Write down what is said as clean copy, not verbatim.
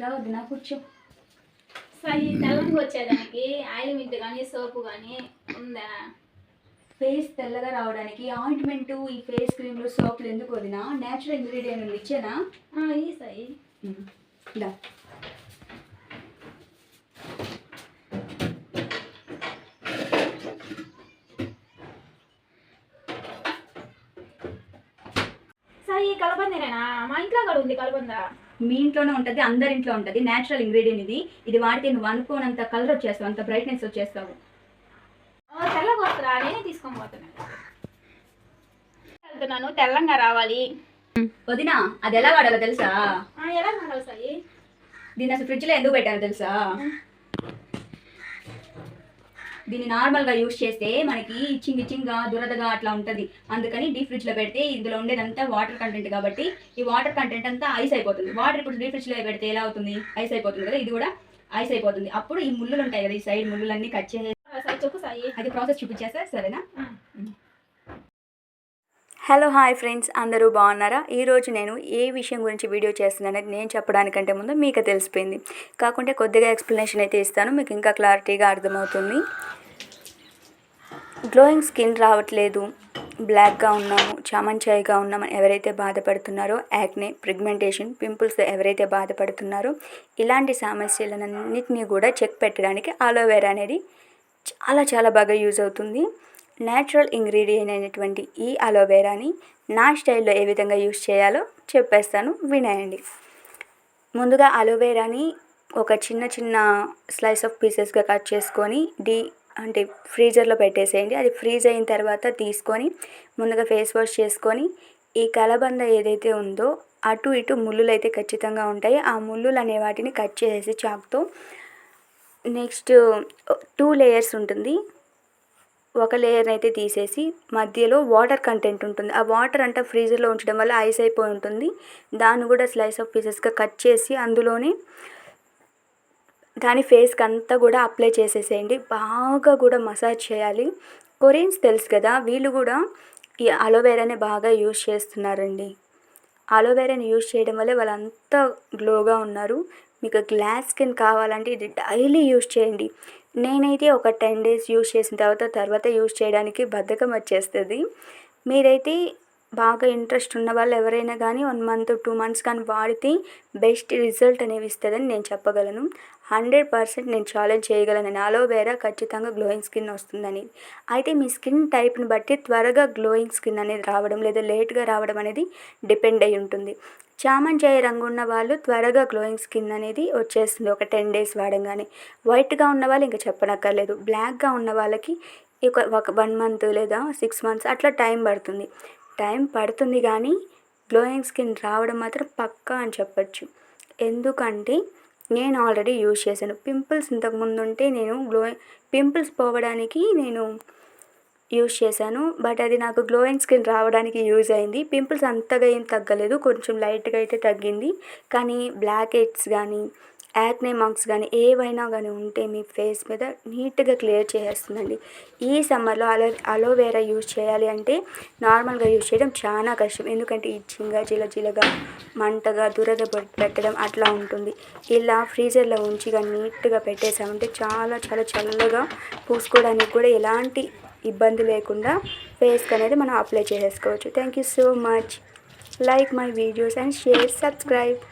రావద్దు నా కూర్చో. సరే తెల్లంగా వచ్చేదానికి ఆయిల్మెంట్ కానీ సోపు కానీ ఉందా? ఫేస్ తెల్లగా రావడానికి ఆయింట్మెంట్, ఈ ఫేస్ క్రీమ్లు, సోపులు ఎందుకు వదినా? న్యాచురల్ ఇంగ్రీడియంట్ ఇచ్చానా? ఈ సాయి దా. సాయి కలబందేనా? మా ఇంట్లో కూడా ఉంది కలబంద. మీ ఇంట్లోనే ఉంటుంది, అందరింట్లో ఉంటుంది. న్యాచురల్ ఇంగ్రీడియంట్ ఇది వాడితే నువ్వు అనుకోనంత కలర్ వచ్చేస్తావు, అంత బ్రైట్నెస్ వచ్చేస్తావు. తెల్లగా వస్తారా? నేనే తీసుకొని వెళ్తున్నాను. తెల్లంగా రావాలి వదినా. అది ఎలా వాడాలో తెలుసా? ఎలా వాడాలి సాయి? దీన్ని అసలు ఫ్రిడ్జ్లో ఎందుకు పెట్టానో తెలుసా? దీన్ని నార్మల్గా యూజ్ చేస్తే మనకి ఇచ్చింగ్గా దురదగా అట్లా ఉంటుంది. అందుకని డీప్ ఫ్రిడ్జ్లో పెడితే ఇందులో ఉండేదంతా వాటర్ కంటెంట్ కాబట్టి ఈ వాటర్ కంటెంట్ అంతా ఐస్ అయిపోతుంది. వాటర్ ఇప్పుడు డీప్ ఫ్రిడ్జ్లో పెడితే ఎలా అవుతుంది? ఐస్ అయిపోతుంది కదా, ఇది కూడా ఐస్ అయిపోతుంది. అప్పుడు ఈ ముళ్ళులు ఉంటాయి కదా, ఈ సైడ్ ముళ్ళులన్నీ కట్ చేసి చెప్పు సాయి. అది ప్రాసెస్ చూపించేస్తా, సరేనా? హలో హాయ్ ఫ్రెండ్స్, అందరూ బాగున్నారా? ఈరోజు నేను ఏ విషయం గురించి వీడియో చేస్తున్నానని నేను చెప్పడానికంటే ముందు మీకు తెలిసిపోయింది. కాకుంటే కొద్దిగా ఎక్స్ప్లెనేషన్ అయితే ఇస్తాను, మీకు ఇంకా క్లారిటీగా అర్థమవుతుంది. గ్లోయింగ్ స్కిన్ రావట్లేదు, బ్లాక్గా ఉన్నాము, చామంచాయిగా ఉన్నామని ఎవరైతే బాధపడుతున్నారో, యాక్నే, పిగ్మెంటేషన్, పింపుల్స్ ఎవరైతే బాధపడుతున్నారో, ఇలాంటి సమస్యలన్నింటినీ కూడా చెక్ పెట్టడానికి అలోవెరా అనేది చాలా బాగా యూజ్ అవుతుంది. న్యాచురల్ ఇంగ్రీడియంట్ అయినటువంటి ఈ అలోవెరాని నా స్టైల్లో ఏ విధంగా యూజ్ చేయాలో చెప్పేస్తాను, వినేయండి. ముందుగా అలోవెరాని ఒక చిన్న స్లైస్ ఆఫ్ పీసెస్గా కట్ చేసుకొని ఫ్రీజర్లో పెట్టేసేయండి. అది ఫ్రీజ్ అయిన తర్వాత తీసుకొని ముందుగా ఫేస్ వాష్ చేసుకొని, ఈ కలబంద ఏదైతే ఉందో అటు ఇటు ముళ్ళులు అయితే ఖచ్చితంగా ఉంటాయి. ఆ ముళ్ళులు అనే వాటిని కట్ చేసేసి చాకుతో, నెక్స్ట్ 2 లేయర్స్ ఉంటుంది. ఒక లేయర్ని అయితే తీసేసి మధ్యలో వాటర్ కంటెంట్ ఉంటుంది. ఆ వాటర్ అంతా ఫ్రీజర్లో ఉంచడం వల్ల ఐస్ అయిపోయి ఉంటుంది. దాన్ని కూడా స్లైస్ ఆఫ్ పీసెస్గా కట్ చేసి అందులోనే దాని ఫేస్కి అంతా కూడా అప్లై చేసేసేయండి. బాగా కూడా మసాజ్ చేయాలి. కొరియన్స్ తెలుసు కదా, వీళ్ళు కూడా ఈ అలోవెరాని బాగా యూజ్ చేస్తున్నారండి. అలోవెరాని యూజ్ చేయడం వల్ల వాళ్ళంతా గ్లోగా ఉన్నారు. మీకు గ్లాస్ స్కిన్ కావాలంటే ఇది డైలీ యూజ్ చేయండి. నేనైతే ఒక 10 days యూజ్ చేసిన తర్వాత యూజ్ చేయడానికి బద్ధకం వచ్చేస్తుంది. మీరైతే బాగా ఇంట్రెస్ట్ ఉన్న వాళ్ళు ఎవరైనా కానీ 1 month 2 months కానీ వాడితే బెస్ట్ రిజల్ట్ అనేవి ఇస్తుందని నేను చెప్పగలను. 100% నేను ఛాలెంజ్ చేయగలను. అలోవెరా ఖచ్చితంగా గ్లోయింగ్ స్కిన్ వస్తుందని. అయితే మీ స్కిన్ టైప్ని బట్టి త్వరగా గ్లోయింగ్ స్కిన్ అనేది రావడం లేదా లేట్గా రావడం అనేది డిపెండ్ అయి ఉంటుంది. చామంచాయి రంగు ఉన్న వాళ్ళు త్వరగా గ్లోయింగ్ స్కిన్ అనేది వచ్చేస్తుంది ఒక 10 days వాడంగానే. వైట్గా ఉన్న వాళ్ళు ఇంకా చెప్పనక్కర్లేదు. బ్లాక్గా ఉన్న వాళ్ళకి ఒక 1 month లేదా 6 months అట్లా టైం పడుతుంది కానీ గ్లోయింగ్ స్కిన్ రావడం మాత్రం పక్కా అని చెప్పచ్చు. ఎందుకంటే నేను ఆల్రెడీ యూజ్ చేశాను. పింపుల్స్ ఇంతకుముందు ఉంటే పింపుల్స్ పోవడానికి నేను యూజ్ చేశాను. బట్ అది నాకు గ్లోయింగ్ స్కిన్ రావడానికి యూజ్ అయింది. పింపుల్స్ అంతగా ఏం తగ్గలేదు, కొంచెం లైట్గా అయితే తగ్గింది. కానీ బ్లాక్ హెడ్స్ కానీ యాక్నే మార్క్స్ కానీ ఏవైనా కానీ ఉంటే మీ ఫేస్ మీద నీట్గా క్లియర్ చేసేస్తుందండి. ఈ సమ్మర్లో అలోవెరా యూజ్ చేయాలి అంటే నార్మల్గా యూజ్ చేయడం చాలా కష్టం. ఎందుకంటే ఇచ్చింగ్గా జిలజిలగా మంటగా దురద పెట్టడం అట్లా ఉంటుంది. ఇలా ఫ్రీజర్లో ఉంచి కానీ నీట్గా పెట్టేసామంటే చాలా చల్లగా పూసుకోవడానికి కూడా ఎలాంటి ఇబ్బంది లేకుండా ఫేస్కి అనేది మనం అప్లై చేసేసుకోవచ్చు. Thank you so much. Like my videos and share, subscribe.